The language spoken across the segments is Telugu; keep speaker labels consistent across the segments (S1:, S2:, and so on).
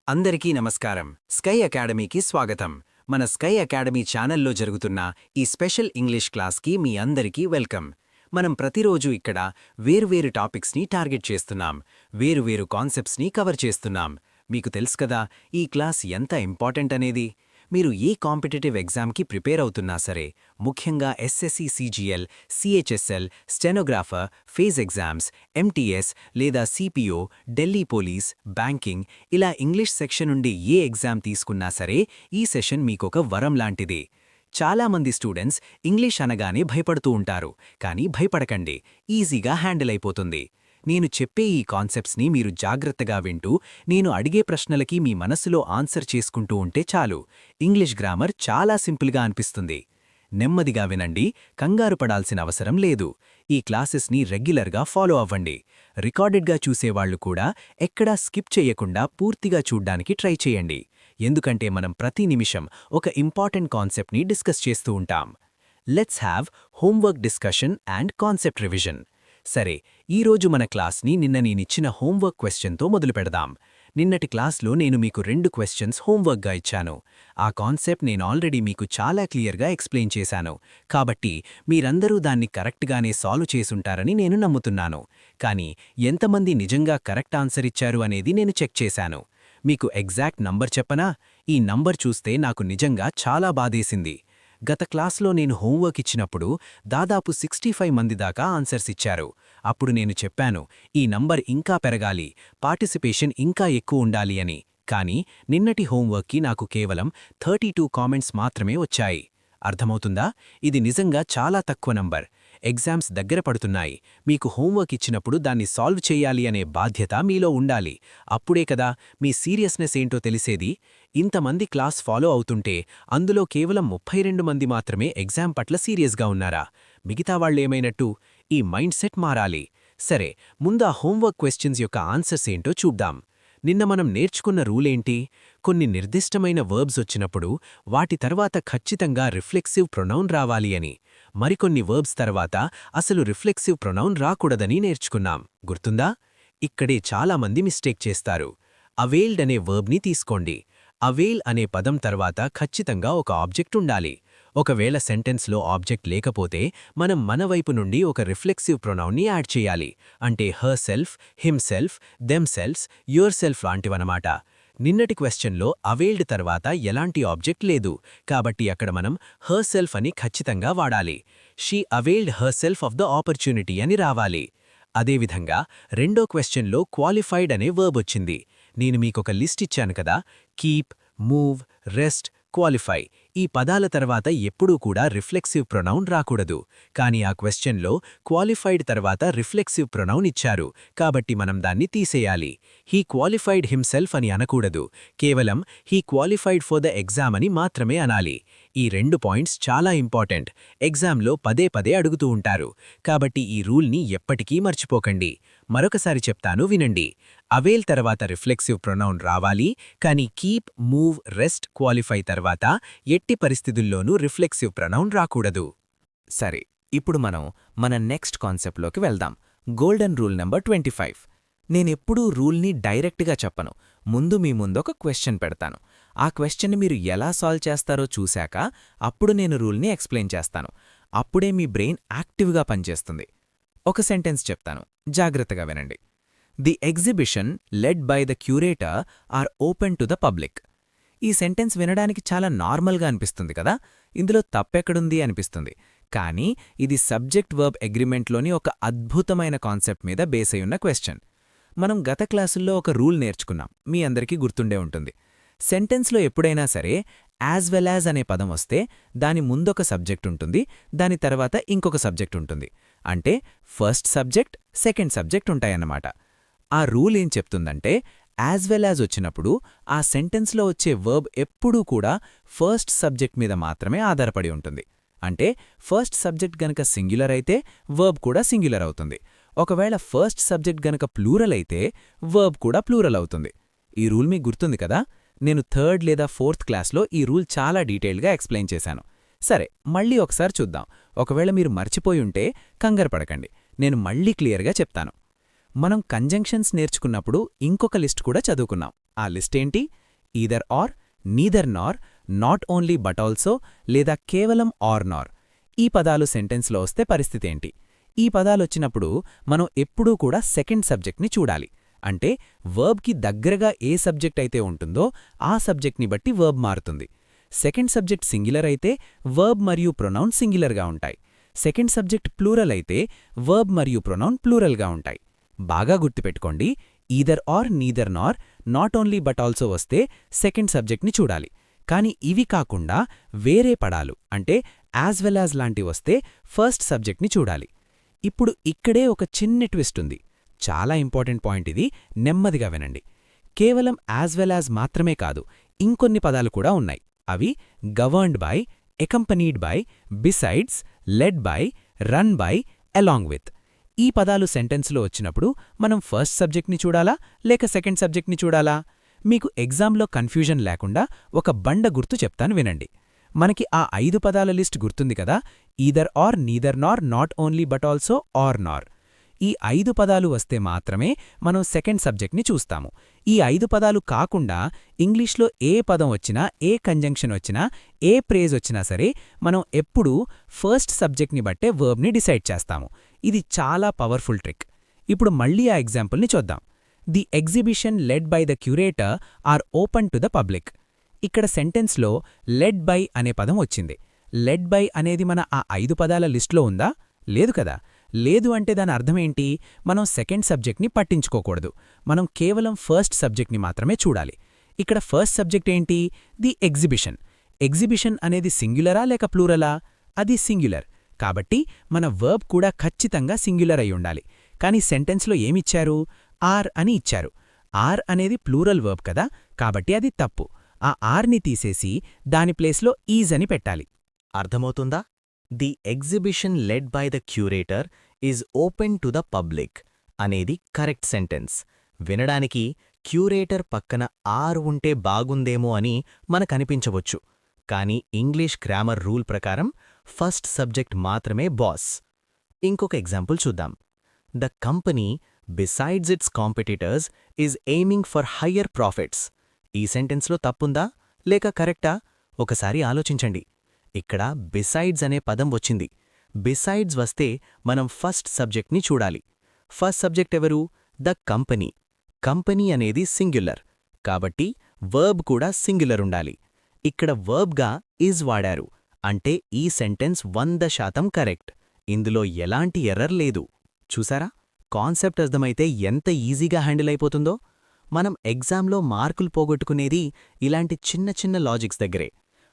S1: అందరికీ నమస్కారం. స్కై అకాడమీకి స్వాగతం. మన స్కై అకాడమీ ఛానల్లో జరుగుతున్న ఈ స్పెషల్ ఇంగ్లీష్ క్లాస్కి మీ అందరికీ వెల్కమ్. మనం ప్రతిరోజు ఇక్కడ వేరువేరు టాపిక్స్ని టార్గెట్ చేస్తున్నాం, వేరువేరు కాన్సెప్ట్స్ని కవర్ చేస్తున్నాం. మీకు తెలుసు కదా ఈ క్లాస్ ఎంత ఇంపార్టెంట్ అనేది. మీరు ఏ కాంపిటేటివ్ ఎగ్జామ్కి ప్రిపేర్ అవుతున్నా సరే, ముఖ్యంగా SSC CGL, CHSL, stenographer, phase exams, MTS లేదా సిపిఓ, ఢిల్లీ పోలీస్, బ్యాంకింగ్ ఇలా ఇంగ్లీష్ సెక్షన్ నుండి ఏ ఎగ్జామ్ తీసుకున్నా సరే ఈ సెషన్ మీకొక వరం లాంటిది. చాలామంది స్టూడెంట్స్ ఇంగ్లీష్ అనగానే భయపడుతూ ఉంటారు, కానీ భయపడకండి, ఈజీగా హ్యాండిల్ అయిపోతుంది. నేను చెప్పే ఈ కాన్సెప్ట్స్ని మీరు జాగ్రత్తగా వింటూ నేను అడిగే ప్రశ్నలకి మీ మనసులో ఆన్సర్ చేసుకుంటూ ఉంటే చాలు. ఇంగ్లీష్ గ్రామర్ చాలా సింపుల్గా అనిపిస్తుంది. నెమ్మదిగా వినండి, కంగారు పడాల్సిన అవసరం లేదు. ఈ క్లాసెస్ని రెగ్యులర్గా ఫాలో అవ్వండి. రికార్డెడ్గా చూసేవాళ్లు కూడా ఎక్కడా స్కిప్ చేయకుండా పూర్తిగా చూడ్డానికి ట్రై చేయండి. ఎందుకంటే మనం ప్రతి నిమిషం ఒక ఇంపార్టెంట్ కాన్సెప్ట్ని డిస్కస్ చేస్తూ ఉంటాం. Let's have homework discussion and concept revision. సరే, ఈరోజు మన క్లాస్ని నిన్న నేనిచ్చిన హోంవర్క్ క్వశ్చన్తో మొదలుపెడదాం. నిన్నటి క్లాస్లో నేను మీకు 2 క్వశ్చన్స్ హోంవర్క్గా ఇచ్చాను. ఆ కాన్సెప్ట్ నేను ఆల్రెడీ మీకు చాలా క్లియర్గా ఎక్స్ప్లెయిన్ చేశాను, కాబట్టి మీరందరూ దాన్ని కరెక్ట్గానే సాల్వ్ చేసుంటారని నేను నమ్ముతున్నాను. కానీ ఎంతమంది నిజంగా కరెక్ట్ ఆన్సర్ ఇచ్చారు అనేది నేను చెక్ చేశాను. మీకు ఎగ్జాక్ట్ నంబర్ చెప్పనా? ఈ నంబర్ చూస్తే నాకు నిజంగా చాలా బాధేసింది. గత క్లాస్లో నేను హోంవర్క్ ఇచ్చినప్పుడు దాదాపు 65 మంది దాకా ఆన్సర్స్ ఇచ్చారు. అప్పుడు నేను చెప్పాను, ఈ నంబర్ ఇంకా పెరగాలి, పార్టిసిపేషన్ ఇంకా ఎక్కువ ఉండాలి అని. కానీ నిన్నటి హోంవర్క్కి నాకు కేవలం 32 కామెంట్స్ మాత్రమే వచ్చాయి. అర్థమవుతుందా? ఇది నిజంగా చాలా తక్కువ నంబర్. ఎగ్జామ్స్ దగ్గర పడుతున్నాయి. మీకు హోంవర్క్ ఇచ్చినప్పుడు దాన్ని సాల్వ్ చేయాలి అనే బాధ్యత మీలో ఉండాలి. అప్పుడే కదా మీ సీరియస్నెస్ ఏంటో తెలిసేది. ఇంతమంది క్లాస్ ఫాలో అవుతుంటే అందులో కేవలం 32 మంది మాత్రమే ఎగ్జామ్ పట్ల సీరియస్గా ఉన్నారా? మిగతా వాళ్ళేమైనట్టు? ఈ మైండ్ సెట్ మారాలి. సరే, ముందు ఆ హోంవర్క్ క్వశ్చన్స్ యొక్క ఆన్సర్స్ ఏంటో చూద్దాం. నిన్న మనం నేర్చుకున్న రూలేంటి? కొన్ని నిర్దిష్టమైన వర్బ్స్ వచ్చినప్పుడు వాటి తర్వాత ఖచ్చితంగా రిఫ్లెక్సివ్ ప్రొనౌన్ రావాలి అని. మరికొన్ని వర్బ్స్ తర్వాత అసలు రిఫ్లెక్సివ్ ప్రొనౌన్ రాకూడదని నేర్చుకున్నాం. గుర్తుందా? ఇక్కడే చాలామంది మిస్టేక్ చేస్తారు. అవెయిల్డ్ అనే వర్బ్ని తీసుకోండి. అవెయిల్ అనే పదం తర్వాత ఖచ్చితంగా ఒక ఆబ్జెక్ట్ ఉండాలి. ఒకవేళ సెంటెన్స్లో ఆబ్జెక్ట్ లేకపోతే మనం మన వైపు నుండి ఒక రిఫ్లెక్సివ్ ప్రొనౌన్ని యాడ్ చేయాలి. అంటే herself, himself, themselves, yourself లాంటివన్నమాట. నిన్నటి క్వశ్చన్లో అవెయిల్డ్ తర్వాత ఎలాంటి ఆబ్జెక్ట్ లేదు, కాబట్టి అక్కడ మనం హర్ సెల్ఫ్ అని ఖచ్చితంగా వాడాలి. She availed herself of the opportunity అని రావాలి. అదేవిధంగా రెండో క్వశ్చన్లో క్వాలిఫైడ్ అనే వర్బ్ వచ్చింది. నేను మీకొక లిస్ట్ ఇచ్చాను కదా, కీప్, మూవ్, రెస్ట్, క్వాలిఫై. ఈ పదాల తర్వాత ఎప్పుడూ కూడా రిఫ్లెక్సివ్ ప్రొనౌన్ రాకూడదు. కానీ ఆ క్వశ్చన్లో క్వాలిఫైడ్ తర్వాత రిఫ్లెక్సివ్ ప్రొనౌన్ ఇచ్చారు, కాబట్టి మనం దాన్ని తీసేయాలి. హీ క్వాలిఫైడ్ హిమ్సెల్ఫ్ అని అనకూడదు, కేవలం he qualified for the exam అని మాత్రమే అనాలి. ఈ 2 పాయింట్స్ చాలా ఇంపార్టెంట్. ఎగ్జామ్లో పదే పదే అడుగుతూ ఉంటారు, కాబట్టి ఈ రూల్ని ఎప్పటికీ మర్చిపోకండి. మరొకసారి చెప్తాను, వినండి. అవెయిల్ తర్వాత రిఫ్లెక్సివ్ ప్రొనౌన్ రావాలి, కానీ కీప్, మూవ్, రెస్ట్, క్వాలిఫై తర్వాత ఎట్టి పరిస్థితుల్లోనూ రిఫ్లెక్సివ్ ప్రొనౌన్ రాకూడదు.
S2: సరే, ఇప్పుడు మనం మన నెక్స్ట్ కాన్సెప్ట్లోకి వెళ్దాం. Golden rule number 25. నేనెప్పుడూ రూల్ని డైరెక్ట్గా చెప్పను. ముందు మీ ముందొక క్వశ్చన్ పెడతాను. ఆ క్వశ్చన్ని మీరు ఎలా సాల్వ్ చేస్తారో చూశాక అప్పుడు నేను రూల్ని ఎక్స్ప్లెయిన్ చేస్తాను. అప్పుడే మీ బ్రెయిన్ యాక్టివ్గా పనిచేస్తుంది. ఒక సెంటెన్స్ చెప్తాను, జాగ్రత్తగా వినండి. The exhibition led by the curator are open to the public. ఈ సెంటెన్స్ వినడానికి చాలా నార్మల్గా అనిపిస్తుంది కదా, ఇందులో తప్పెక్కడుంది అనిపిస్తుంది. కానీ ఇది సబ్జెక్ట్ వర్బ్ అగ్రిమెంట్లోని ఒక అద్భుతమైన కాన్సెప్ట్ మీద బేస్ అయ్యున్న క్వశ్చన్. మనం గత క్లాసుల్లో ఒక రూల్ నేర్చుకున్నాం, మీ అందరికీ గుర్తుండే ఉంటుంది. సెంటెన్స్లో ఎప్పుడైనా సరే యాజ్ వెల్ యాజ్ అనే పదం వస్తే దాని ముందొక సబ్జెక్ట్ ఉంటుంది, దాని తర్వాత ఇంకొక సబ్జెక్ట్ ఉంటుంది. అంటే ఫస్ట్ సబ్జెక్ట్, సెకండ్ సబ్జెక్ట్ ఉంటాయన్నమాట. ఆ రూల్ ఏం చెప్తుందంటే యాజ్ వెల్ యాజ్ వచ్చినప్పుడు ఆ సెంటెన్స్లో వచ్చే వర్బ్ ఎప్పుడూ కూడా ఫస్ట్ సబ్జెక్ట్ మీద మాత్రమే ఆధారపడి ఉంటుంది. అంటే ఫస్ట్ సబ్జెక్ట్ గనక సింగ్యులర్ అయితే వర్బ్ కూడా సింగ్యులర్ అవుతుంది. ఒకవేళ ఫస్ట్ సబ్జెక్ట్ గనక ప్లూరల్ అయితే వర్బ్ కూడా ప్లూరల్ అవుతుంది. ఈ రూల్ మీకు గుర్తుంది కదా? నేను 3rd లేదా 4th క్లాస్లో ఈ రూల్ చాలా డీటెయిల్గా ఎక్స్ప్లెయిన్ చేశాను. సరే, మళ్ళీ ఒకసారి చూద్దాం. ఒకవేళ మీరు మర్చిపోయుంటే కంగారుపడకండి, నేను మళ్ళీ క్లియర్గా చెప్తాను. మనం కంజంక్షన్స్ నేర్చుకున్నప్పుడు ఇంకొక లిస్ట్ కూడా చదువుకున్నాం. ఆ లిస్ట్ ఏంటి? Either or, neither nor, not only but also, లేదా కేవలం ఆర్ నార్. ఈ పదాలు సెంటెన్స్లో వస్తే పరిస్థితేంటి? ఈ పదాలొచ్చినప్పుడు మనం ఎప్పుడూ కూడా సెకండ్ సబ్జెక్ట్ని చూడాలి. అంటే వర్బ్కి దగ్గరగా ఏ సబ్జెక్ట్ అయితే ఉంటుందో ఆ సబ్జెక్ట్ని బట్టి వర్బ్ మారుతుంది. సెకండ్ సబ్జెక్ట్ సింగులర్ అయితే వర్బ్ మరియు ప్రొనౌన్ సింగులర్గా ఉంటాయి. సెకండ్ సబ్జెక్ట్ ప్లూరల్ అయితే వర్బ్ మరియు ప్రొనౌన్ ప్లూరల్గా ఉంటాయి. బాగా గుర్తుపెట్టుకోండి, either or, neither nor, not only but also వస్తే సెకండ్ సబ్జెక్ట్ని చూడాలి. కాని ఇవి కాకుండా వేరే పదాలు అంటే యాజ్ వెల్ యాజ్ లాంటి వస్తే ఫస్ట్ సబ్జెక్ట్ని చూడాలి. ఇప్పుడు ఇక్కడే ఒక చిన్న ట్విస్ట్ ఉంది. చాలా ఇంపార్టెంట్ పాయింట్ ఇది, నెమ్మదిగా వినండి. కేవలం యాజ్ వెల్ యాజ్ మాత్రమే కాదు, ఇంకొన్ని పదాలు కూడా ఉన్నాయి. అవి governed by, accompanied by, besides, led by, run by, along with. ఈ పదాలు సెంటెన్స్లో వచ్చినప్పుడు మనం ఫస్ట్ సబ్జెక్ట్ని చూడాలా లేక సెకండ్ సబ్జెక్ట్ని చూడాలా? మీకు ఎగ్జామ్లో కన్ఫ్యూజన్ లేకుండా ఒక బండ గుర్తు చెప్తాను వినండి. మనకి ఆ 5 పదాల లిస్ట్ గుర్తుంది కదా? Either or, neither nor, not only but also, or nor. ఈ 5 పదాలు వస్తే మాత్రమే మనం సెకండ్ సబ్జెక్ట్ని చూస్తాము. ఈ 5 పదాలు కాకుండా ఇంగ్లీష్లో ఏ పదం వచ్చినా, ఏ కంజంక్షన్ వచ్చినా, ఏ ప్రేజ్ వచ్చినా సరే మనం ఎప్పుడూ ఫస్ట్ సబ్జెక్ట్ని బట్టే వర్బ్ని డిసైడ్ చేస్తాము. ఇది చాలా పవర్ఫుల్ ట్రిక్. ఇప్పుడు మళ్ళీ ఆ ఎగ్జాంపుల్ని చూద్దాం. The exhibition led by the curator are open to the public. ఇక్కడ సెంటెన్స్లో లెడ్ బై అనే పదం వచ్చింది. లెడ్ బై అనేది మన ఆ 5 పదాల లిస్ట్లో ఉందా? లేదు కదా. లేదు అంటే దాని అర్థమేంటి? మనం సెకండ్ సబ్జెక్ట్ని పట్టించుకోకూడదు. మనం కేవలం ఫస్ట్ సబ్జెక్ట్ని మాత్రమే చూడాలి. ఇక్కడ ఫస్ట్ సబ్జెక్ట్ ఏంటి? The exhibition. ఎగ్జిబిషన్ అనేది సింగులరా లేక ప్లూరలా? అది సింగులర్. కాబట్టి మన వర్బ్ కూడా ఖచ్చితంగా సింగులర్ అయి ఉండాలి. కానీ సెంటెన్స్లో ఏమిచ్చారు? ఆర్ అని ఇచ్చారు. ఆర్ అనేది ప్లూరల్ వర్బ్ కదా, కాబట్టి అది తప్పు. ఆ ఆర్ని తీసేసి దాని ప్లేస్లో ఈజ్ అని పెట్టాలి.
S3: అర్థమవుతుందా? The exhibition led by the curator is open to the public అనేది కరెక్ట్ సెంటెన్స్. వినడానికి క్యూరేటర్ పక్కన ఆర్ ఉంటే బాగుందేమో అని మనకనిపించవచ్చు. కానీ ఇంగ్లీష్ గ్రామర్ రూల్ ప్రకారం ఫస్ట్ సబ్జెక్ట్ మాత్రమే బాస్. ఇంకొక ఎగ్జాంపుల్ చూద్దాం. The company besides it's competitors is aiming for higher profits. ఈ సెంటెన్స్లో తప్పుందా లేక కరెక్టా? ఒకసారి ఆలోచించండి. ఇక్కడ బిసైడ్స్ అనే పదం వచ్చింది. బిసైడ్స్ వస్తే మనం ఫస్ట్ సబ్జెక్ట్ని చూడాలి. ఫస్ట్ సబ్జెక్ట్ ఎవరు? The company. కంపెనీ అనేది సింగులర్, కాబట్టి వర్బ్ కూడా సింగులర్ ఉండాలి. ఇక్కడ వర్బ్గా ఈజ్ వాడారు, అంటే ఈ సెంటెన్స్ 100% కరెక్ట్. ఇందులో ఎలాంటి ఎర్రర్ లేదు. చూసారా? కాన్సెప్ట్ అర్థమైతే ఎంత ఈజీగా హ్యాండిల్ అయిపోతుందో. మనం ఎగ్జామ్లో మార్కులు పోగొట్టుకునేది ఇలాంటి చిన్న చిన్న లాజిక్స్ దగ్గరే.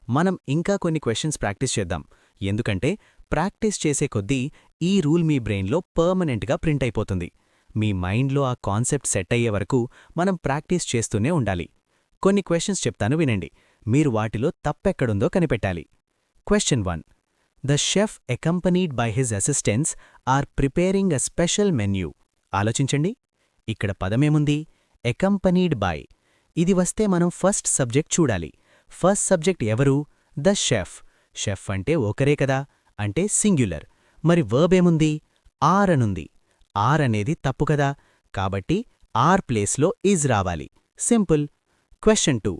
S3: మనం ఇంకా కొన్ని క్వశ్చన్స్ ప్రాక్టీస్ చేద్దాం. ఎందుకంటే ప్రాక్టీస్ చేసే కొద్దీ ఈ రూల్ మీ బ్రెయిన్లో పర్మనెంట్గా ప్రింట్ అయిపోతుంది. మీ మైండ్లో ఆ కాన్సెప్ట్ సెట్ అయ్యే వరకు మనం ప్రాక్టీస్ చేస్తూనే ఉండాలి. కొన్ని క్వశ్చన్స్ చెప్తాను వినండి. మీరు వాటిలో తప్పెక్కడుందో కనిపెట్టాలి. Question 1. The chef accompanied by his assistants are preparing a special menu. ఆలోచించండి. ఇక్కడ పదమేముంది? Accompanied by. ఇది వస్తే మనం ఫస్ట్ సబ్జెక్ట్ చూడాలి. ఫస్ట్ సబ్జెక్ట్ ఎవరు? The chef. షెఫ్ అంటే ఒకరే కదా, అంటే సింగులర్. మరి వర్బ్ ఏముంది? ఆర్ అనుంది. ఆర్ అనేది తప్పు కదా, కాబట్టి ఆర్ ప్లేస్లో ఈజ్ రావాలి. Simple. Question 2.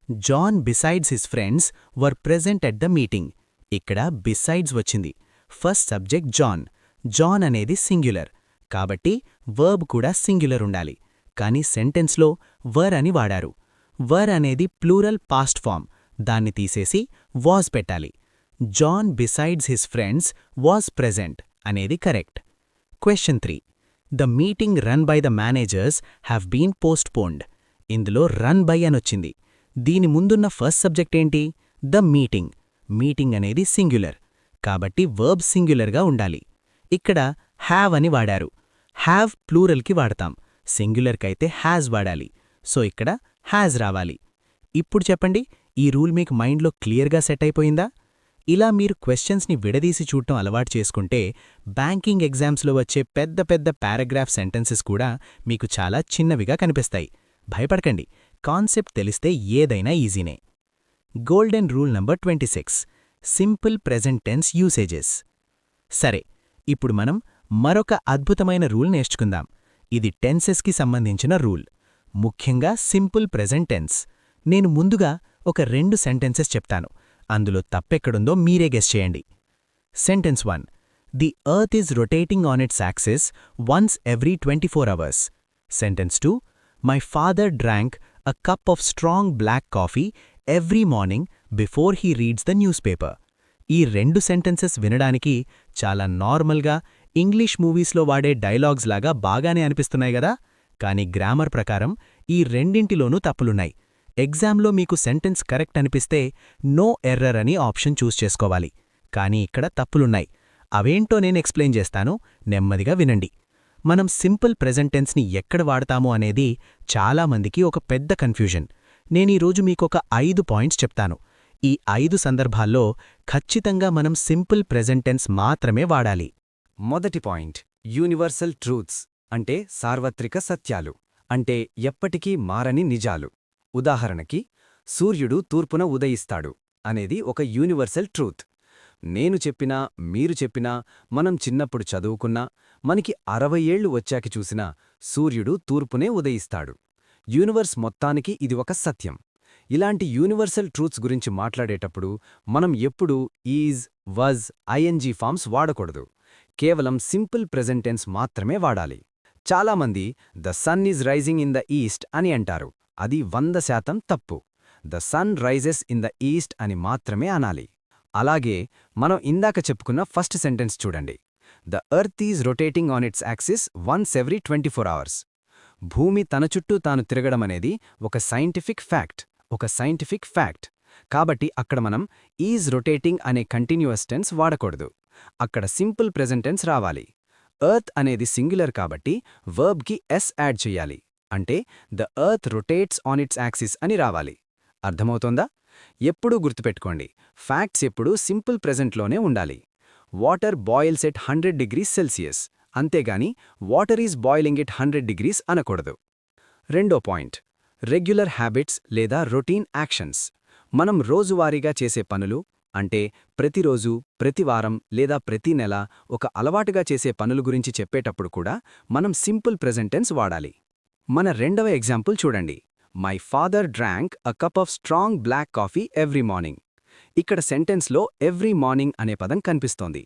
S3: John besides his friends were present at the meeting. ఇక్కడ బిసైడ్స్ వచ్చింది. First subject John. జాన్ అనేది సింగులర్, కాబట్టి వర్బ్ కూడా సింగులర్ ఉండాలి. కానీ సెంటెన్స్లో వర్ అని వాడారు. వర్ అనేది ప్లూరల్ పాస్ట్ ఫామ్. దాన్ని తీసేసి వాజ్ పెట్టాలి. John besides his friends was present అనేది correct. Question 3. The meeting run by the managers have been postponed. ఇందులో రన్ బై అనొచ్చింది. దీని ముందున్న ఫస్ట్ సబ్జెక్ట్ ఏంటి? The meeting. మీటింగ్ అనేది సింగులర్, కాబట్టి వర్బ్ సింగులర్గా ఉండాలి. ఇక్కడ హ్యావ్ అని వాడారు. హ్యావ్ ప్లూరల్కి వాడతాం, సింగులర్కైతే హ్యాజ్ వాడాలి. సో ఇక్కడ హ్యాజ్ రావాలి. ఇప్పుడు చెప్పండి, ఈ రూల్ మీకు మైండ్లో క్లియర్గా సెట్ అయిపోయిందా? ఇలా మీరు క్వశ్చన్స్ని విడదీసి చూడటం అలవాటు చేసుకుంటే బ్యాంకింగ్ ఎగ్జామ్స్లో వచ్చే పెద్ద పెద్ద పారాగ్రాఫ్ సెంటెన్సెస్ కూడా మీకు చాలా చిన్నవిగా కనిపిస్తాయి. భయపడకండి, కాన్సెప్ట్ తెలిస్తే ఏదైనా ఈజీనే. Golden rule number 26. Simple present tense usages. సరే, ఇప్పుడు మనం మరొక అద్భుతమైన రూల్ నేర్చుకుందాం. ఇది టెన్సెస్కి సంబంధించిన రూల్. ముఖ్యంగా సింపుల్ ప్రెజెంట్ టెన్స్. నేను ముందుగా ఒక 2 సెంటెన్సెస్ చెప్తాను. అందులో తప్పెక్కడుందో మీరే గెస్ చేయండి. Sentence 1. The earth is rotating on its axis once every 24 hours. Sentence 2. My father drank a cup of strong black coffee every morning before he reads the newspaper. ఈ 2 సెంటెన్సెస్ వినడానికి చాలా నార్మల్గా ఇంగ్లీష్ మూవీస్లో వాడే డైలాగ్స్ లాగా బాగానే అనిపిస్తున్నాయి గదా? కానీ గ్రామర్ ప్రకారం ఈ రెండింటిలోనూ తప్పులున్నాయి. ఎగ్జామ్లో మీకు సెంటెన్స్ కరెక్ట్ అనిపిస్తే నో ఎర్రర్ అని ఆప్షన్ చూస్ చేసుకోవాలి. కానీ ఇక్కడ తప్పులున్నాయి. అవేంటో నేను ఎక్స్ప్లెయిన్ చేస్తాను, నెమ్మదిగా వినండి. మనం సింపుల్ ప్రెజెంట్ టెన్స్ని ఎక్కడ వాడతాము అనేది చాలామందికి ఒక పెద్ద కన్ఫ్యూజన్. నేనీరోజు మీకొక 5 పాయింట్స్ చెప్తాను. ఈ 5 సందర్భాల్లో ఖచ్చితంగా మనం సింపుల్ ప్రెజెంట్ టెన్స్ మాత్రమే వాడాలి.
S1: మొదటి పాయింట్, యూనివర్సల్ ట్రూత్స్ అంటే సార్వత్రిక సత్యాలు, అంటే ఎప్పటికీ మారని నిజాలు. ఉదాహరణకి, సూర్యుడు తూర్పున ఉదయిస్తాడు అనేది ఒక యూనివర్సల్ ట్రూత్. నేను చెప్పినా, మీరు చెప్పినా, మనం చిన్నప్పుడు చదువుకున్నా, మనకి 60 ఏళ్లు వచ్చాకి చూసినా సూర్యుడు తూర్పునే ఉదయిస్తాడు. యూనివర్స్ మొత్తానికి ఇది ఒక సత్యం. ఇలాంటి యూనివర్సల్ ట్రూత్స్ గురించి మాట్లాడేటప్పుడు మనం ఎప్పుడూ ఈజ్, వజ్, ఐఎన్జీ ఫామ్స్ వాడకూడదు. కేవలం సింపుల్ ప్రెజెంట్ టెన్స్ మాత్రమే వాడాలి. చాలామంది the sun is rising in the east అని అంటారు. అది 100% తప్పు. The sun rises in the east అని మాత్రమే అనాలి. అలాగే మనం ఇందాక చెప్పుకున్న ఫస్ట్ సెంటెన్స్ చూడండి. The earth is rotating on its axis once every 24 hours. భూమి తన చుట్టూ తాను తిరగడమనేది ఒక సైంటిఫిక్ ఫ్యాక్ట్. కాబట్టి అక్కడ మనం ఈజ్ రొటేటింగ్ అనే కంటిన్యూయస్ టెన్స్ వాడకూడదు. అక్కడ సింపుల్ ప్రెజెంట్ టెన్స్ రావాలి. ఎర్త్ అనేది సింగులర్ కాబట్టి వర్బ్కి ఎస్ యాడ్ చెయ్యాలి. అంటే the earth rotates on its axis అని రావాలి. అర్థమవుతోందా? ఎప్పుడూ గుర్తుపెట్టుకోండి, ఫ్యాక్ట్స్ ఎప్పుడూ సింపుల్ ప్రెజెంట్లోనే ఉండాలి. Water boils at 100 degrees Celsius, అంతేగాని water is boiling at 100 degrees అనకూడదు. రెండో పాయింట్, రెగ్యులర్ హ్యాబిట్స్ లేదా రొటీన్ యాక్షన్స్. మనం రోజువారీగా చేసే పనులు, అంటే ప్రతిరోజు, ప్రతివారం లేదా ప్రతి నెల ఒక అలవాటుగా చేసే పనుల గురించి చెప్పేటప్పుడు కూడా మనం సింపుల్ ప్రెజెంట్ టెన్స్ వాడాలి. మన రెండవ ఎగ్జాంపుల్ చూడండి. My father drank a cup of strong black coffee every morning. ఇక్కడ సెంటెన్స్లో ఎవ్రీ మార్నింగ్ అనే పదం కనిపిస్తోంది.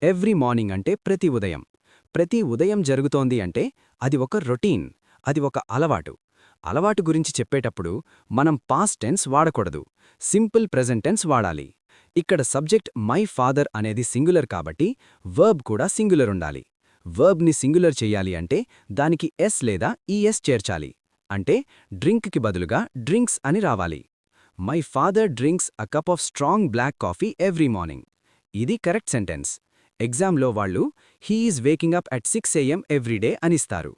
S1: ఎవ్రీ మార్నింగ్ అంటే ప్రతి ఉదయం. ప్రతి ఉదయం జరుగుతోంది అంటే అది ఒక రొటీన్, అది ఒక అలవాటు. అలవాటు గురించి చెప్పేటప్పుడు మనం పాస్ట్ టెన్స్ వాడకూడదు, సింపుల్ ప్రెజెంట్ టెన్స్ వాడాలి. ఇక్కడ సబ్జెక్ట్ మై ఫాదర్ అనేది సింగులర్ కాబట్టి వర్బ్ కూడా సింగులర్ ఉండాలి. వర్బ్ని సింగులర్ చెయ్యాలి అంటే దానికి ఎస్ లేదా ఈఎస్ చేర్చాలి. అంటే డ్రింక్కి బదులుగా డ్రింక్స్ అని రావాలి. My father drinks a cup of strong black coffee every morning. ఇది కరెక్ట్ సెంటెన్స్. ఎగ్జామ్లో వాళ్ళు he is waking up at 6 AM everyday అనిస్తారు.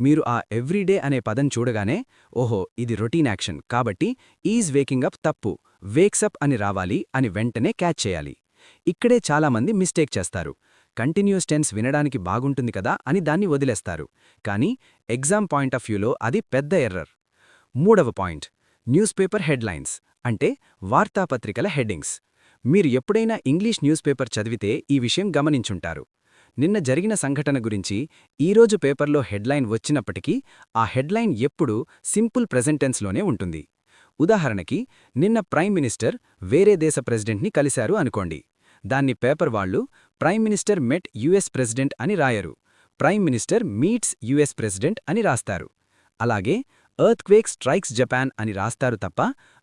S1: మీరు ఆ ఎవ్రీడే అనే పదం చూడగానే ఓహో ఇది రొటీన్ యాక్షన్ కాబట్టి ఈజ్ వేకింగ్ అప్ తప్పు, వేక్సప్ అని రావాలి అని వెంటనే క్యాచ్ చేయాలి. ఇక్కడే చాలామంది మిస్టేక్ చేస్తారు. కంటిన్యూస్ టెన్స్ వినడానికి బాగుంటుంది కదా అని దాన్ని వదిలేస్తారు. కానీ ఎగ్జామ్ పాయింట్ ఆఫ్ వ్యూలో అది పెద్ద ఎర్రర్. మూడవ పాయింట్, న్యూస్ పేపర్ హెడ్లైన్స్ అంటే వార్తాపత్రికల హెడ్డింగ్స్. మీరు ఎప్పుడైనా ఇంగ్లీష్ న్యూస్ పేపర్ చదివితే ఈ విషయం గమనించుంటారు. నిన్న జరిగిన సంఘటన గురించి ఈరోజు పేపర్లో హెడ్లైన్ వచ్చినప్పటికీ ఆ హెడ్లైన్ ఎప్పుడూ సింపుల్ ప్రెజెంట్ టెన్స్లోనే ఉంటుంది. ఉదాహరణకి, నిన్న ప్రైమ్ మినిస్టర్ వేరే దేశ ప్రెసిడెంట్ని కలిశారు అనుకోండి. దాన్ని పేపర్ వాళ్ళు prime minister met US president అని రాయరు, prime minister meets US president అని రాస్తారు. అలాగే ఎర్త్క్వేక్ స్ట్రైక్స్ జపాన్ అని రాస్తారు తప్ప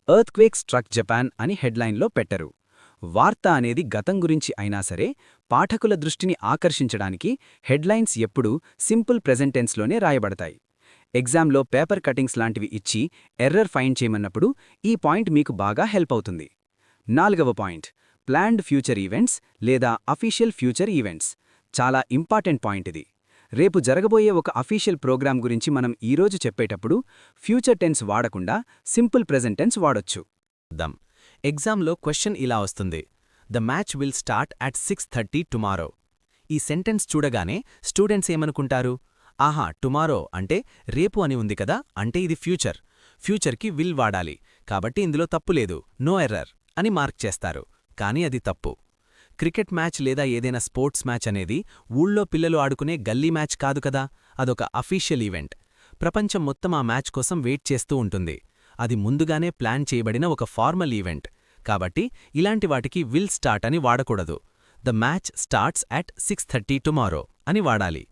S1: ఎర్త్క్వేక్ స్ట్రక్ జపాన్ అని హెడ్లైన్లో పెట్టరు. వార్త అనేది గతం గురించి అయినా సరే పాఠకుల దృష్టిని ఆకర్షించడానికి హెడ్లైన్స్ ఎప్పుడూ సింపుల్ ప్రెజెంట్ టెన్స్లోనే రాయబడతాయి. ఎగ్జామ్లో పేపర్ కటింగ్స్ లాంటివి ఇచ్చి ఎర్రర్ ఫైండ్ చేయమన్నప్పుడు ఈ పాయింట్ మీకు బాగా హెల్ప్ అవుతుంది. నాలుగవ పాయింట్, ప్లాన్డ్ ఫ్యూచర్ ఈవెంట్స్ లేదా అఫీషియల్ ఫ్యూచర్ ఈవెంట్స్. చాలా ఇంపార్టెంట్ పాయింట్ ఇది. రేపు జరగబోయే ఒక అఫీషియల్ ప్రోగ్రాం గురించి మనం ఈరోజు చెప్పేటప్పుడు ఫ్యూచర్ టెన్స్ వాడకుండా సింపుల్ ప్రెజెంట్ టెన్స్ వాడొచ్చు.
S3: ఎగ్జామ్లో క్వశ్చన్ ఇలా వస్తుంది. The match will start at 6:30 tomorrow. ఈ సెంటెన్స్ చూడగానే స్టూడెంట్స్ ఏమనుకుంటారు? ఆహా, టుమారో అంటే రేపు అని ఉంది కదా, అంటే ఇది ఫ్యూచర్. ఫ్యూచర్కి విల్ వాడాలి కాబట్టి ఇందులో తప్పు లేదు, నో ఎర్రర్ అని మార్క్ చేస్తారు. కానీ అది తప్పు. క్రికెట్ మ్యాచ్ లేదా ఏదైనా స్పోర్ట్స్ మ్యాచ్ అనేది ఊళ్ళో పిల్లలు ఆడుకునే గల్లీ మ్యాచ్ కాదు కదా, అదొక అఫీషియల్ ఈవెంట్.
S4: ప్రపంచం మొత్తం ఆ మ్యాచ్ కోసం వెయిట్ చేస్తూ ఉంటుంది. అది ముందుగానే ప్లాన్ చేయబడిన ఒక ఫార్మల్ ఈవెంట్. కాబట్టి ఇలాంటి వాటికి విల్ స్టార్ట్ అని వాడకూడదు. The match starts at 6:30 tomorrow అని వాడాలి.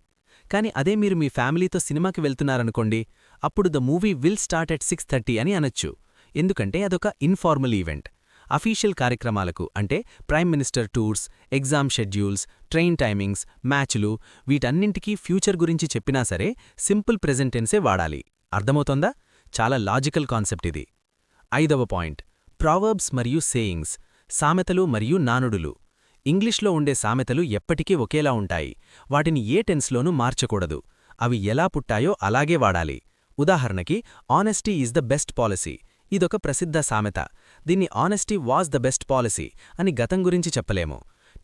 S4: కాని అదే మీరు మీ ఫ్యామిలీతో సినిమాకి వెళ్తున్నారనుకోండి, అప్పుడు the movie will start at 6:30 అని అనొచ్చు. ఎందుకంటే అదొక ఇన్ఫార్మల్ ఈవెంట్. అఫీషియల్ కార్యక్రమాలకు అంటే prime minister tours, exam schedules, train timings, మ్యాచ్లు వీటన్నింటికీ ఫ్యూచర్ గురించి చెప్పినా సరే సింపుల్ ప్రెజెంట్ టెన్సే వాడాలి. అర్థమవుతోందా? చాలా లాజికల్ కాన్సెప్ట్ ఇది. 5వ పాయింట్, ప్రావర్బ్స్ మరియు సేయింగ్స్, సామెతలు మరియు నానుడులు. ఇంగ్లీష్లో ఉండే సామెతలు ఎప్పటికీ ఒకేలా ఉంటాయి. వాటిని ఏ టెన్స్లోనూ మార్చకూడదు. అవి ఎలా పుట్టాయో అలాగే వాడాలి. ఉదాహరణకి, honesty is the best policy. ఇదొక ప్రసిద్ధ సామెత. దీన్ని honesty was the best policy అని గతం గురించి చెప్పలేము.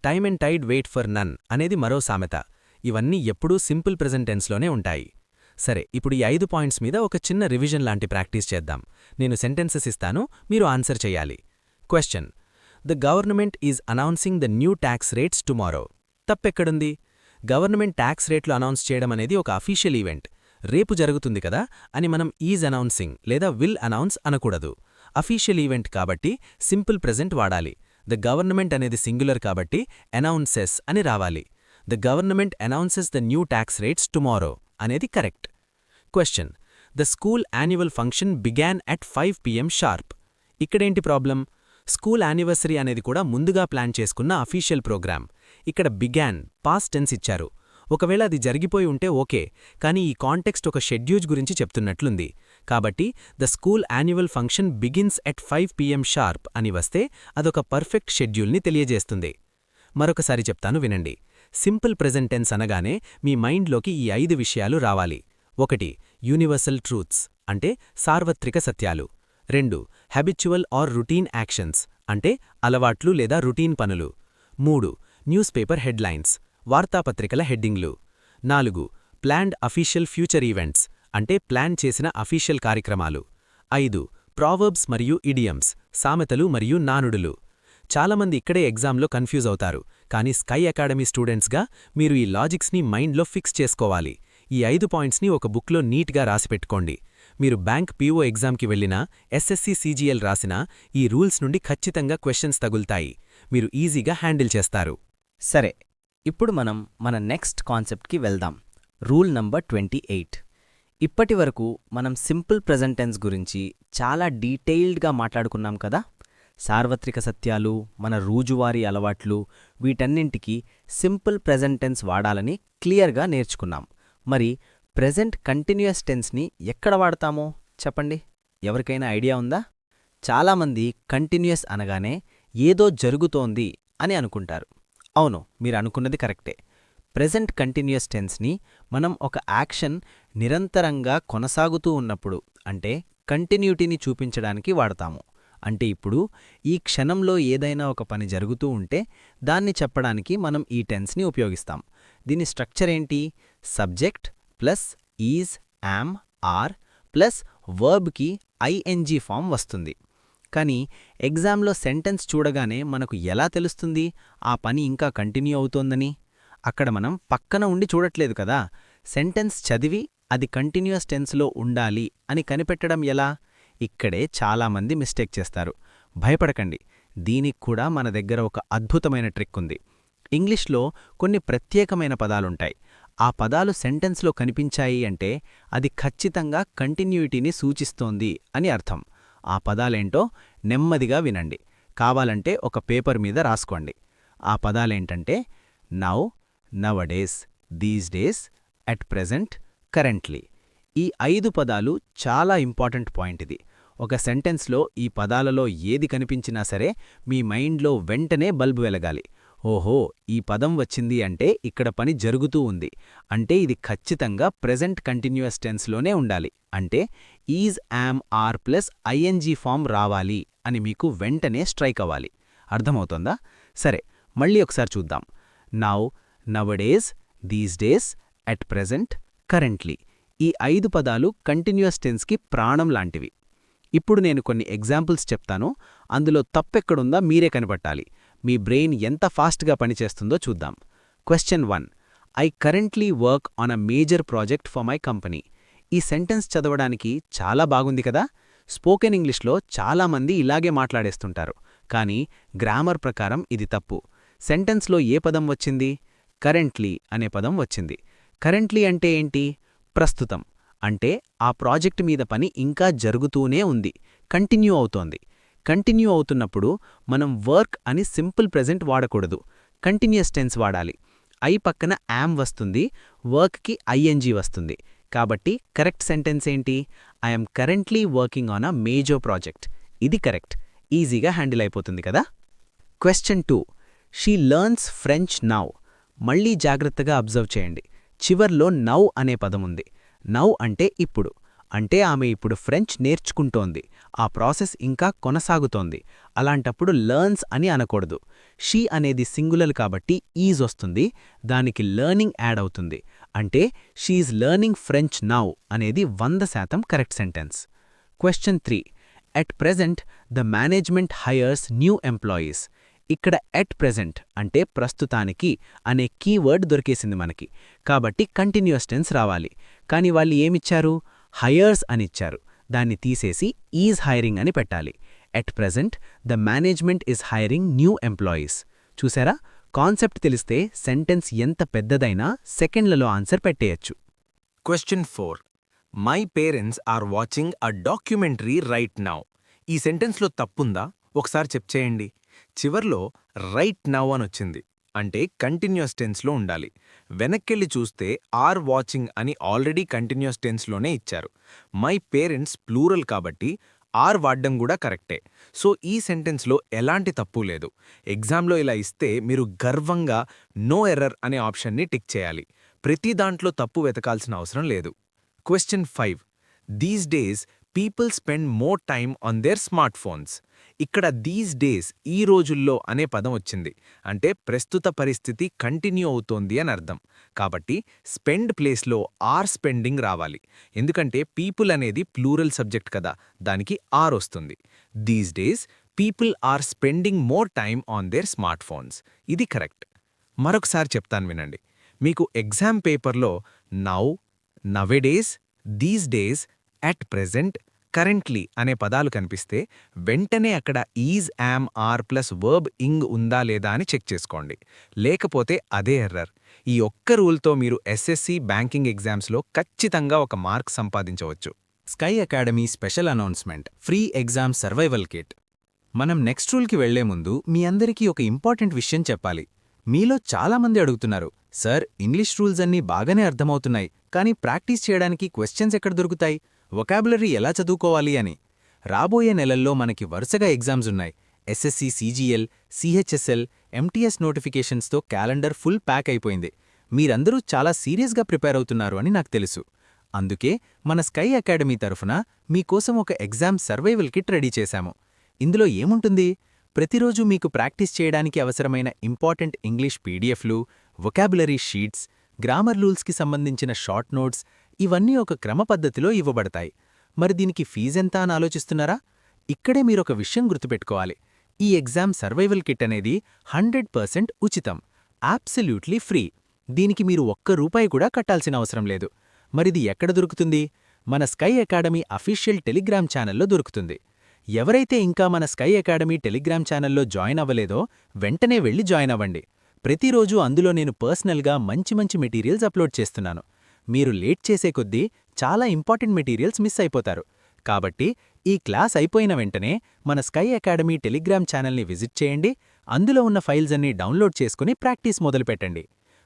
S4: Time and tide wait for none అనేది మరో సామెత. ఇవన్నీ ఎప్పుడూ సింపుల్ ప్రెజెంట్ టెన్స్లోనే ఉంటాయి. సరే, ఇప్పుడు ఈ 5 పాయింట్స్ మీద ఒక చిన్న రివిజన్ లాంటి ప్రాక్టీస్ చేద్దాం. నేను సెంటెన్సెస్ ఇస్తాను, మీరు ఆన్సర్ చెయ్యాలి. Question: the government is announcing the new tax rates tomorrow. తప్పెక్కడుంది? గవర్నమెంట్ ట్యాక్స్ రేట్లు అనౌన్స్ చేయడం అనేది ఒక అఫీషియల్ ఈవెంట్. రేపు జరుగుతుంది కదా అని మనం ఈజ్ అనౌన్సింగ్ లేదా విల్ అనౌన్స్ అనకూడదు. అఫీషియల్ ఈవెంట్ కాబట్టి సింపుల్ ప్రెజెంట్ వాడాలి. ద గవర్నమెంట్ అనేది సింగులర్ కాబట్టి అనౌన్సెస్ అని రావాలి. The government announces the new tax rates tomorrow అనేది correct. Question: the school annual function began at 5 PM sharp. ఇక్కడేంటి ప్రాబ్లం? స్కూల్ యానివర్సరీ అనేది కూడా ముందుగా ప్లాన్ చేసుకున్న అఫీషియల్ ప్రోగ్రామ్. ఇక్కడ బిగాన్ పాస్ట్ టెన్స్ ఇచ్చారు. ఒకవేళ అది జరిగిపోయి ఉంటే ఓకే, కానీ ఈ కాంటెక్స్ట్ ఒక షెడ్యూల్ గురించి చెప్తున్నట్లుంది. కాబట్టి the school annual function begins at 5 PM sharp అని వస్తే అదొక పర్ఫెక్ట్ షెడ్యూల్ని తెలియజేస్తుంది. మరొకసారి చెప్తాను వినండి. సింపుల్ ప్రెజెంట్ టెన్స్ అనగానే మీ మైండ్లోకి ఈ 5 విషయాలు రావాలి. 1. యూనివర్సల్ ట్రూత్స్ అంటే సార్వత్రిక సత్యాలు. 2. హ్యాబిచువల్ ఆర్ రొటీన్ యాక్షన్స్ అంటే అలవాట్లు లేదా రొటీన్ పనులు. 3. న్యూస్ పేపర్ హెడ్లైన్స్ వార్తాపత్రికల హెడ్డింగ్లు. 4. ప్లాన్డ్ అఫీషియల్ ఫ్యూచర్ ఈవెంట్స్ అంటే ప్లాన్ చేసిన అఫీషియల్ కార్యక్రమాలు. 5. ప్రావర్బ్స్ మరియు ఇడియమ్స్ సామెతలు మరియు నానుడులు. చాలామంది ఇక్కడే ఎగ్జామ్లో కన్ఫ్యూజ్ అవుతారు, కానీ స్కై అకాడమీ స్టూడెంట్స్గా మీరు ఈ లాజిక్స్ని మైండ్లో ఫిక్స్ చేసుకోవాలి. ఈ 5 పాయింట్స్ని ఒక బుక్లో నీట్గా రాసిపెట్టుకోండి. మీరు బ్యాంక్ పీఓ ఎగ్జామ్కి వెళ్ళినా, ఎస్ఎస్సి సీజీఎల్ రాసినా ఈ రూల్స్ నుండి ఖచ్చితంగా క్వశ్చన్స్ తగులుతాయి. మీరు ఈజీగా హ్యాండిల్ చేస్తారు.
S3: సరే, ఇప్పుడు మనం మన నెక్స్ట్ కాన్సెప్ట్కి వెళ్దాం. Rule number 28. ఇప్పటివరకు మనం సింపుల్ ప్రెజెంట్ టెన్స్ గురించి చాలా డీటెయిల్డ్గా మాట్లాడుకున్నాం కదా. సార్వత్రిక సత్యాలు, మన రోజువారీ అలవాట్లు వీటన్నింటికి సింపుల్ ప్రెజెంట్ టెన్స్ వాడాలని క్లియర్గా నేర్చుకున్నాం. మరి ప్రెజెంట్ కంటిన్యూయస్ టెన్స్ని ఎక్కడ వాడతామో చెప్పండి. ఎవరికైనా ఐడియా ఉందా? చాలామంది కంటిన్యూయస్ అనగానే ఏదో జరుగుతోంది అని అనుకుంటారు. అవును, మీరు అనుకున్నది కరెక్టే. ప్రెజెంట్ కంటిన్యూయస్ టెన్స్ని మనం ఒక యాక్షన్ నిరంతరంగా కొనసాగుతూ ఉన్నప్పుడు అంటే కంటిన్యూటీని చూపించడానికి వాడతాము. అంటే ఇప్పుడు ఈ క్షణంలో ఏదైనా ఒక పని జరుగుతూ ఉంటే దాన్ని చెప్పడానికి మనం ఈ టెన్స్ని ఉపయోగిస్తాం. దీని స్ట్రక్చర్ ఏంటి? Subject plus is, am, are plus వర్బ్కి ఐఎన్జీ ఫామ్ వస్తుంది. కానీ ఎగ్జామ్లో సెంటెన్స్ చూడగానే మనకు ఎలా తెలుస్తుంది ఆ పని ఇంకా కంటిన్యూ అవుతోందని? అక్కడ మనం పక్కన ఉండి చూడట్లేదు కదా. సెంటెన్స్ చదివి అది కంటిన్యూయస్ టెన్స్లో ఉండాలి అని కనిపెట్టడం ఎలా? ఇక్కడే చాలామంది మిస్టేక్ చేస్తారు. భయపడకండి, దీనికి కూడా మన దగ్గర ఒక అద్భుతమైన ట్రిక్ ఉంది. ఇంగ్లీష్లో కొన్ని ప్రత్యేకమైన పదాలుంటాయి. ఆ పదాలు సెంటెన్స్లో కనిపించాయి అంటే అది ఖచ్చితంగా కంటిన్యూటీని సూచిస్తోంది అని అర్థం. ఆ పదాలేంటో నెమ్మదిగా వినండి. కావాలంటే ఒక పేపర్ మీద రాసుకోండి. ఆ పదాలేంటంటే now, nowadays, these days, at present, currently. ఈ 5 పదాలు చాలా ఇంపార్టెంట్ పాయింట్. ఇది ఒక సెంటెన్స్లో ఈ పదాలలో ఏది కనిపించినా సరే మీ మైండ్లో వెంటనే బల్బు వెలగాలి. ఓహో, ఈ పదం వచ్చింది అంటే ఇక్కడ పని జరుగుతూ ఉంది, అంటే ఇది ఖచ్చితంగా ప్రెజెంట్ కంటిన్యూయస్ టెన్స్లోనే ఉండాలి. అంటే is, am, are plus I N G form రావాలి అని మీకు వెంటనే స్ట్రైక్ అవ్వాలి. అర్థమవుతోందా? సరే, మళ్ళీ ఒకసారి చూద్దాం. Now, nowadays, these days, at present, currently. ఈ 5 పదాలు కంటిన్యూయస్ టెన్స్కి ప్రాణం లాంటివి. ఇప్పుడు నేను కొన్ని ఎగ్జాంపుల్స్ చెప్తాను. అందులో తప్పెక్కడుందా మీరే కనిపెట్టాలి. మీ బ్రెయిన్ ఎంత ఫాస్ట్గా పనిచేస్తుందో చూద్దాం. Question 1. I currently work on a major project for my company.
S4: ఈ సెంటెన్స్ చదవడానికి చాలా బాగుంది కదా. స్పోకెన్ ఇంగ్లీష్లో చాలామంది ఇలాగే మాట్లాడేస్తుంటారు, కానీ గ్రామర్ ప్రకారం ఇది తప్పు. సెంటెన్స్లో ఏ పదం వచ్చింది? కరెంట్లీ అనే పదం వచ్చింది. కరెంట్లీ అంటే ఏంటి? ప్రస్తుతం. అంటే ఆ ప్రాజెక్ట్ మీద పని ఇంకా జరుగుతూనే ఉంది, కంటిన్యూ అవుతోంది. కంటిన్యూ అవుతున్నప్పుడు మనం వర్క్ అని సింపుల్ ప్రెజెంట్ వాడకూడదు, కంటిన్యూస్ టెన్స్ వాడాలి. ఐ పక్కన యామ్ వస్తుంది, వర్క్కి ఐఎన్జీ వస్తుంది. కాబట్టి కరెక్ట్ సెంటెన్స్ ఏంటి? I'm currently working on a major project. ఇది కరెక్ట్, ఈజీగా హ్యాండిల్ అయిపోతుంది కదా. Question 2. She learns French now. మళ్ళీ జాగ్రత్తగా అబ్జర్వ్ చేయండి. చివర్లో నౌ అనే పదముంది. నౌ అంటే ఇప్పుడు, అంటే ఆమె ఇప్పుడు ఫ్రెంచ్ నేర్చుకుంటోంది, ఆ ప్రాసెస్ ఇంకా కొనసాగుతోంది. అలాంటప్పుడు లర్న్స్ అని అనకూడదు. షీ అనేది సింగులర్ కాబట్టి ఈజ్ వస్తుంది, దానికి లర్నింగ్ యాడ్ అవుతుంది. అంటే షీఈజ్ లర్నింగ్ ఫ్రెంచ్ నౌ అనేది 100% correct sentence. Question 3. At present the management hires new employees. ఇక్కడ ఎట్ ప్రెజెంట్ అంటే ప్రస్తుతానికి అనే కీవర్డ్ దొరికేసింది మనకి, కాబట్టి కంటిన్యూస్ టెన్స్ రావాలి. కానీ వాళ్ళు ఏమిచ్చారు? హైయర్స్ అనిచ్చారు. దాన్ని తీసేసి ఈజ్ హైరింగ్ అని పెట్టాలి. At present the management is hiring new employees. చూసారా, కాన్సెప్ట్ తెలిస్తే సెంటెన్స్ ఎంత పెద్దదైనా సెకండ్లలో ఆన్సర్ పెట్టేయచ్చు.
S2: Question 4. My parents are watching a documentary right now. ఈ సెంటెన్స్లో తప్పుందా? ఒకసారి చెక్ చేయండి. చివర్లో రైట్ నౌ అనొచ్చింది, అంటే కంటిన్యూస్ టెన్స్లో ఉండాలి. వెనక్కెళ్ళి చూస్తే ఆర్ వాచింగ్ అని ఆల్రెడీ కంటిన్యూస్ టెన్స్లోనే ఇచ్చారు. మై పేరెంట్స్ ప్లూరల్ కాబట్టి ఆర్ వాడ్డం కూడా కరెక్టే. సో ఈ సెంటెన్స్లో ఎలాంటి తప్పు లేదు. ఎగ్జామ్లో ఇలా ఇస్తే మీరు గర్వంగా నో ఎర్రర్ అనే ఆప్షన్ని టిక్ చేయాలి. ప్రతి దాంట్లో తప్పు వెతకాల్సిన అవసరం లేదు. Question 5. These days people spend more time on their smart phones. ఇక్కడ దీస్ డేస్ ఈ రోజుల్లో అనే పదం వచ్చింది, అంటే ప్రస్తుత పరిస్థితి కంటిన్యూ అవుతోంది అని అర్థం. కాబట్టి స్పెండ్ ప్లేస్లో ఆర్ స్పెండింగ్ రావాలి, ఎందుకంటే పీపుల్ అనేది ప్లూరల్ సబ్జెక్ట్ కదా, దానికి ఆర్ వస్తుంది. These days people are spending more time on their smartphones. ఇది కరెక్ట్. మరొకసారి చెప్తాను వినండి. మీకు ఎగ్జామ్ పేపర్లో now, nowadays, these days, at present, currently అనే పదాలు కనిపిస్తే వెంటనే అక్కడ is, am, are plus verb ing ఉందా లేదా అని చెక్ చేసుకోండి. లేకపోతే అదే ఎర్రర్. ఈ ఒక్క రూల్తో మీరు ఎస్ఎస్సి బ్యాంకింగ్ ఎగ్జామ్స్లో ఖచ్చితంగా ఒక మార్క్ సంపాదించవచ్చు.
S1: Sky academy special announcement, free exam survival kit. మనం నెక్స్ట్ రూల్కి వెళ్లే ముందు మీ అందరికీ ఒక ఇంపార్టెంట్ విషయం చెప్పాలి. మీలో చాలామంది అడుగుతున్నారు, సార్ ఇంగ్లీష్ రూల్స్ అన్నీ బాగానే అర్థమవుతున్నాయి, కానీ ప్రాక్టీస్ చేయడానికి క్వశ్చన్స్ ఎక్కడ దొరుకుతాయి, వొకాబులరీ ఎలా చదువుకోవాలి అని. రాబోయే నెలల్లో మనకి వరుసగా ఎగ్జామ్స్ ఉన్నాయి. ఎస్ఎస్సి సీజీఎల్, సిహెచ్ఎస్ఎల్, ఎంటీఎస్ నోటిఫికేషన్స్తో క్యాలెండర్ ఫుల్ ప్యాక్ అయిపోయింది. మీరందరూ చాలా సీరియస్గా ప్రిపేర్ అవుతున్నారు అని నాకు తెలుసు. అందుకే మన స్కై అకాడమీ తరఫున మీకోసం ఒక ఎగ్జామ్ సర్వైవల్ కిట్ రెడీ చేశాము. ఇందులో ఏముంటుంది? ప్రతిరోజు మీకు ప్రాక్టీస్ చేయడానికి అవసరమైన ఇంపార్టెంట్ ఇంగ్లీష్ పీడిఎఫ్లు, వొకాబులరీ షీట్స్, గ్రామర్ రూల్స్కి సంబంధించిన షార్ట్ నోట్స్, ఇవన్నీ ఒక క్రమపద్ధతిలో ఇవ్వబడతాయి. మరి దీనికి ఫీజెంత అని ఆలోచిస్తున్నారా? ఇక్కడే మీరొక విషయం గుర్తుపెట్టుకోవాలి. ఈ ఎగ్జామ్ సర్వైవల్ కిట్ అనేది 100% ఉచితం, అబ్సల్యూట్లీ ఫ్రీ. దీనికి మీరు ₹1 కూడా కట్టాల్సిన అవసరం లేదు. మరిది ఎక్కడ దొరుకుతుంది? మన స్కై అకాడమీ అఫీషియల్ టెలిగ్రామ్ ఛానల్లో దొరుకుతుంది. ఎవరైతే ఇంకా మన స్కై అకాడమీ టెలిగ్రామ్ ఛానల్లో జాయిన్ అవ్వలేదో వెంటనే వెళ్ళి జాయిన్ అవ్వండి. ప్రతిరోజు అందులో నేను పర్సనల్గా మంచి మంచి మెటీరియల్స్ అప్లోడ్ చేస్తున్నాను. మీరు లేట్ చేసే కొద్దీ చాలా ఇంపార్టెంట్ మెటీరియల్స్ మిస్ అయిపోతారు. కాబట్టి ఈ క్లాస్ అయిపోయిన వెంటనే మన స్కై అకాడమీ టెలిగ్రామ్ ఛానల్ని విజిట్ చేయండి. అందులో ఉన్న ఫైల్స్ అన్నీ డౌన్లోడ్ చేసుకుని ప్రాక్టీస్ మొదలుపెట్టండి.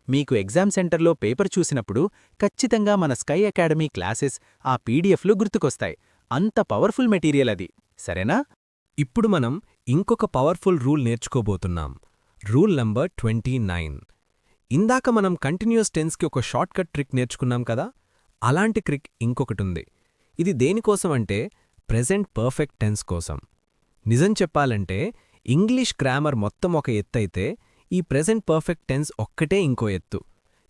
S1: మీకు ఎగ్జామ్ సెంటర్లో పేపర్ చూసినప్పుడు ఖచ్చితంగా మన స్కై అకాడమీ క్లాసెస్, ఆ పీడిఎఫ్లు గుర్తుకొస్తాయి. అంత పవర్ఫుల్ మెటీరియల్ అది, సరేనా?
S4: ఇప్పుడు మనం ఇంకొక పవర్ఫుల్ రూల్ నేర్చుకోబోతున్నాం. Rule number 29. ఇందాక మనం కంటిన్యూస్ టెన్స్కి ఒక షార్ట్కట్ ట్రిక్ నేర్చుకున్నాం కదా, అలాంటి ట్రిక్ ఇంకొకటుంది. ఇది దేనికోసం అంటే ప్రెజెంట్ పర్ఫెక్ట్ టెన్స్ కోసం. నిజం చెప్పాలంటే ఇంగ్లీష్ గ్రామర్ మొత్తం ఒక ఎత్తైతే ఈ ప్రెజెంట్ పర్ఫెక్ట్ టెన్స్ ఒక్కటే ఇంకో ఎత్తు.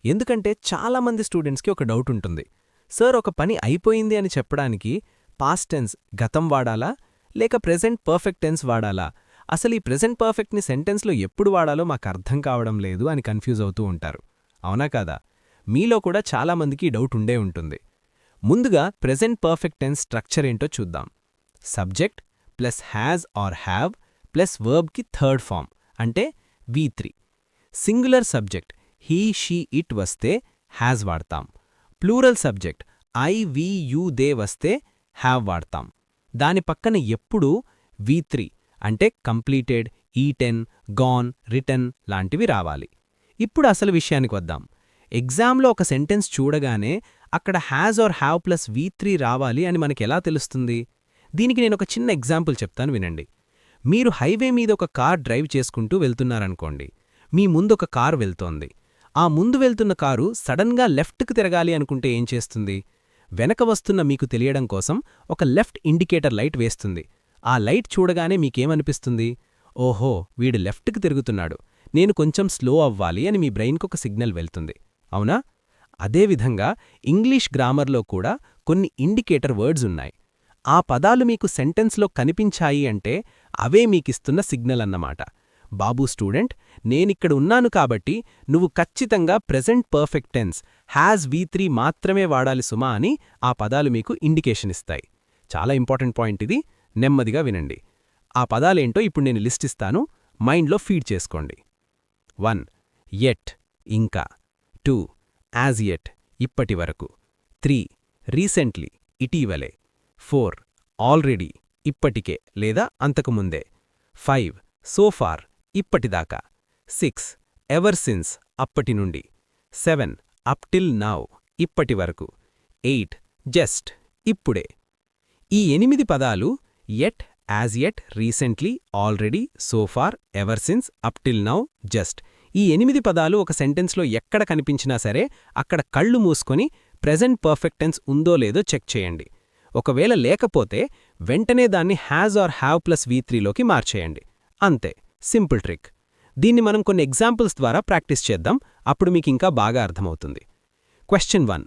S4: ఎందుకంటే చాలామంది స్టూడెంట్స్కి ఒక డౌట్ ఉంటుంది, సార్ ఒక పని అయిపోయింది అని చెప్పడానికి పాస్ట్ టెన్స్ గతం వాడాలా లేక ప్రెజెంట్ పర్ఫెక్ట్ టెన్స్ వాడాలా, అసలు ఈ ప్రెజెంట్ పర్ఫెక్ట్ని సెంటెన్స్లో ఎప్పుడు వాడాలో మాకు అర్థం కావడం లేదు అని కన్ఫ్యూజ్ అవుతూ ఉంటారు. అవునా కాదా? మీలో కూడా చాలామందికి డౌట్ ఉండే ఉంటుంది. ముందుగా ప్రెజెంట్ పర్ఫెక్ట్ టెన్స్ స్ట్రక్చర్ ఏంటో చూద్దాం. Subject plus has or have plus వర్బ్కి థర్డ్ ఫామ్ అంటే V3. Singular subject he she it వస్తే హ్యాజ్ వాడతాం. Plural subject I we you they వస్తే హ్యావ్ వాడతాం. దాని పక్కన ఎప్పుడూ V3 అంటే కంప్లీటెడ్, ఈటెన్, గాన్, రిటన్ లాంటివి రావాలి. ఇప్పుడు అసలు విషయానికి వద్దాం. ఎగ్జామ్లో ఒక సెంటెన్స్ చూడగానే అక్కడ has or have plus V3 రావాలి అని మనకెలా తెలుస్తుంది? దీనికి నేనొక చిన్న ఎగ్జాంపుల్ చెప్తాను వినండి. మీరు హైవే మీద ఒక కార్ డ్రైవ్ చేసుకుంటూ వెళ్తున్నారనుకోండి. మీ ముందొక కారు వెళ్తోంది. ఆ ముందు వెళ్తున్న కారు సడన్గా లెఫ్ట్కి తిరగాలి అనుకుంటే ఏం చేస్తుంది? వెనక వస్తున్న మీకు తెలియడం కోసం ఒక లెఫ్ట్ ఇండికేటర్ లైట్ వేస్తుంది. ఆ లైట్ చూడగానే మీకేమనిపిస్తుంది? ఓహో, వీడు లెఫ్ట్కి తిరుగుతున్నాడు, నేను కొంచెం స్లో అవ్వాలి అని మీ బ్రెయిన్కొక సిగ్నల్ వెళ్తుంది. అవునా? అదేవిధంగా ఇంగ్లీష్ గ్రామర్లో కూడా కొన్ని ఇండికేటర్ వర్డ్స్ ఉన్నాయి. ఆ పదాలు మీకు సెంటెన్స్లో కనిపించాయి అంటే అవే మీకిస్తున్న సిగ్నల్ అన్నమాట. బాబూ స్టూడెంట్, నేనిక్కడ ఉన్నాను కాబట్టి నువ్వు ఖచ్చితంగా present perfect tense has V3 మాత్రమే వాడాలి సుమా అని ఆ పదాలు మీకు ఇండికేషన్ ఇస్తాయి. చాలా ఇంపార్టెంట్ పాయింట్ ఇది, నెమ్మదిగా వినండి. ఆ పదాలేంటో ఇప్పుడు నేను లిస్ట్ ఇస్తాను, మైండ్లో ఫీడ్ చేసుకోండి. 1 యెట్ ఇంకా, 2 యాజ్ యెట్ ఇప్పటి వరకు, 3 రీసెంట్లీ ఇటీవలే, 4 ఆల్రెడీ ఇప్పటికే లేదా అంతకుముందే, 5 సో ఫార్ ఇప్పటిదాకా, 6 ఎవర్ సిన్స్ అప్పటి నుండి, 7 అప్ టిల్ నౌ ఇప్పటి వరకు, 8 జస్ట్ ఇప్పుడే. ఈ 8 పదాలు yet, as yet, recently, already, so far, ever since, up till now, just. ఈ 8 పదాలు ఒక సెంటెన్స్లో ఎక్కడ కనిపించినా సరే అక్కడ కళ్ళు మూసుకొని ప్రెజెంట్ పర్ఫెక్ట్ టెన్స్ ఉందో లేదో చెక్ చేయండి. ఒకవేళ లేకపోతే వెంటనే దాన్ని హ్యాజ్ ఆర్ హ్యావ్ ప్లస్ V3లోకి మార్చేయండి. అంతే, సింపుల్ ట్రిక్. దీన్ని మనం కొన్ని ఎగ్జాంపుల్స్ ద్వారా ప్రాక్టీస్ చేద్దాం, అప్పుడు మీకింకా బాగా అర్థమవుతుంది. Question 1.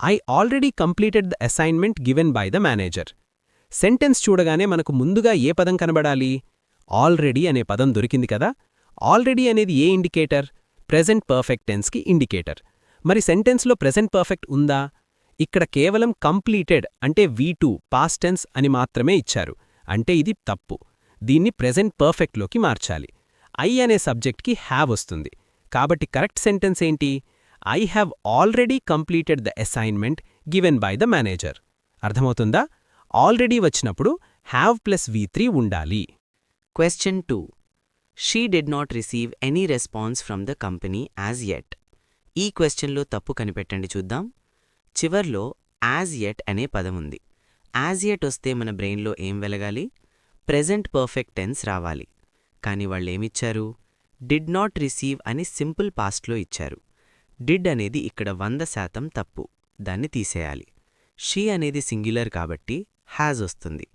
S4: I already completed the assignment given by the manager. Sentence చూడగానే మనకు ముందుగా ఏ పదం కనబడాలి? ఆల్రెడీ అనే పదం దొరికింది కదా. ఆల్రెడీ అనేది ఏ ఇండికేటర్? ప్రెజెంట్ పర్ఫెక్ట్ టెన్స్కి ఇండికేటర్. మరి సెంటెన్స్లో ప్రెజెంట్ పర్ఫెక్ట్ ఉందా? ఇక్కడ కేవలం కంప్లీటెడ్ అంటే V2 పాస్ట్ టెన్స్ అని మాత్రమే ఇచ్చారు. అంటే ఇది తప్పు. దీన్ని ప్రెజెంట్ పర్ఫెక్ట్లోకి మార్చాలి. ఐ అనే సబ్జెక్ట్కి హ్యావ్ వస్తుంది. కాబట్టి కరెక్ట్ సెంటెన్స్ ఏంటి? I have already completed the assignment given by the manager. అర్థమవుతుందా? ఆల్రెడీ వచ్చినప్పుడు హ్యావ్ ప్లస్ V3 ఉండాలి.
S5: Question 2. She did not receive any response from the company as yet. ఈ క్వశ్చన్లో తప్పు కనిపెట్టండి చూద్దాం. చివర్లో యాజ్ యెట్ అనే పదం ఉంది. యాజ్ యెట్ వస్తే మన బ్రెయిన్లో ఏం వెలగాలి? ప్రెజెంట్ పర్ఫెక్ట్ టెన్స్ రావాలి. కానీ వాళ్ళేమిచ్చారు? డిడ్ నాట్ రిసీవ్ అని సింపుల్ పాస్ట్లో ఇచ్చారు. డిడ్ అనేది ఇక్కడ 100% తప్పు, దాన్ని తీసేయాలి. షీ అనేది సింగ్యులర్ కాబట్టి హ్యాజ్ వస్తుంది.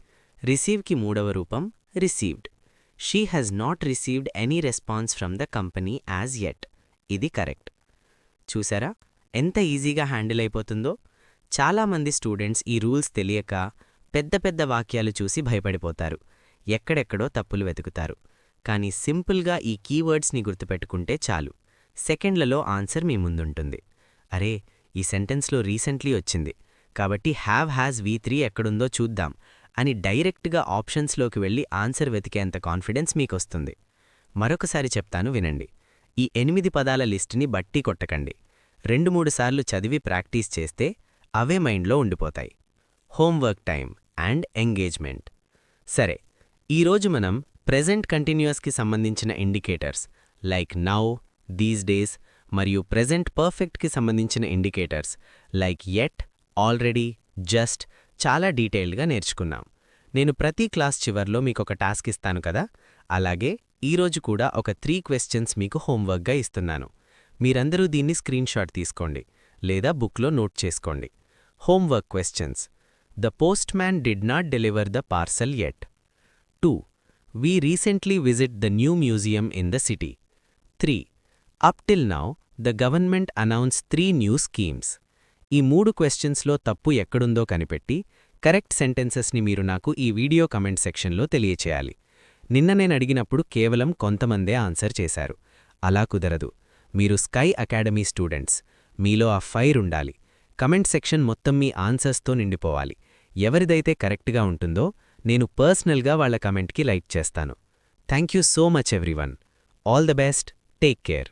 S5: రిసీవ్కి మూడవ రూపం received. She has not received any response from the company as yet. ఇది కరెక్ట్. చూసారా ఎంత ఈజీగా హ్యాండిల్ అయిపోతుందో? చాలామంది స్టూడెంట్స్ ఈ రూల్స్ తెలియక పెద్ద పెద్ద వాక్యాలు చూసి భయపడిపోతారు, ఎక్కడెక్కడో తప్పులు వెతుకుతారు. కానీ సింపుల్గా ఈ కీవర్డ్స్ని గుర్తుపెట్టుకుంటే చాలు, సెకండ్లలో ఆన్సర్ మీ ముందుంటుంది. అరే, ఈ సెంటెన్స్లో రీసెంట్లీ వచ్చింది కాబట్టి హ్యావ్ హ్యాజ్ V3 ఎక్కడుందో చూద్దాం అని డైరెక్ట్గా ఆప్షన్స్లోకి వెళ్ళి ఆన్సర్ వెతికేంత కాన్ఫిడెన్స్ మీకొస్తుంది. మరొకసారి చెప్తాను వినండి. ఈ 8 పదాల లిస్టుని బట్టి కొట్టకండి. 2-3 సార్లు చదివి ప్రాక్టీస్ చేస్తే అవే మైండ్లో ఉండిపోతాయి. Homework time and engagement. సరే, ఈరోజు మనం ప్రెజెంట్ కంటిన్యూయస్కి సంబంధించిన indicators like now, these days మరియు ప్రెజెంట్ పర్ఫెక్ట్కి సంబంధించిన indicators like yet, already, just చాలా డీటెయిల్డ్గా నేర్చుకున్నాం. నేను ప్రతి క్లాస్ చివర్లో మీకొక టాస్క్ ఇస్తాను కదా, అలాగే ఈరోజు కూడా ఒక 3 క్వశ్చన్స్ మీకు హోంవర్క్గా ఇస్తున్నాను. మీరందరూ దీన్ని స్క్రీన్షాట్ తీసుకోండి లేదా బుక్లో నోట్ చేసుకోండి. Homework questions. The post man did not deliver the parcel yet. 2. We recently visit the new museum in the city. 3. Up till now the government announce 3 new schemes. ఈ 3 క్వశ్చన్స్లో తప్పు ఎక్కడుందో కనిపెట్టి కరెక్ట్ సెంటెన్సెస్ని మీరు నాకు ఈ వీడియో కమెంట్ సెక్షన్లో తెలియచేయాలి. నిన్న నేను అడిగినప్పుడు కేవలం కొంతమందే ఆన్సర్ చేశారు. అలా కుదరదు. మీరు స్కై అకాడమీ స్టూడెంట్స్, మీలో ఆ ఫైర్ ఉండాలి.
S4: కమెంట్ సెక్షన్ మొత్తం మీ ఆన్సర్స్తో నిండిపోవాలి. ఎవరిదైతే కరెక్ట్గా ఉంటుందో నేను పర్సనల్గా వాళ్ళ కమెంట్కి లైక్ చేస్తాను. Thank you so much everyone. All the best. Take care.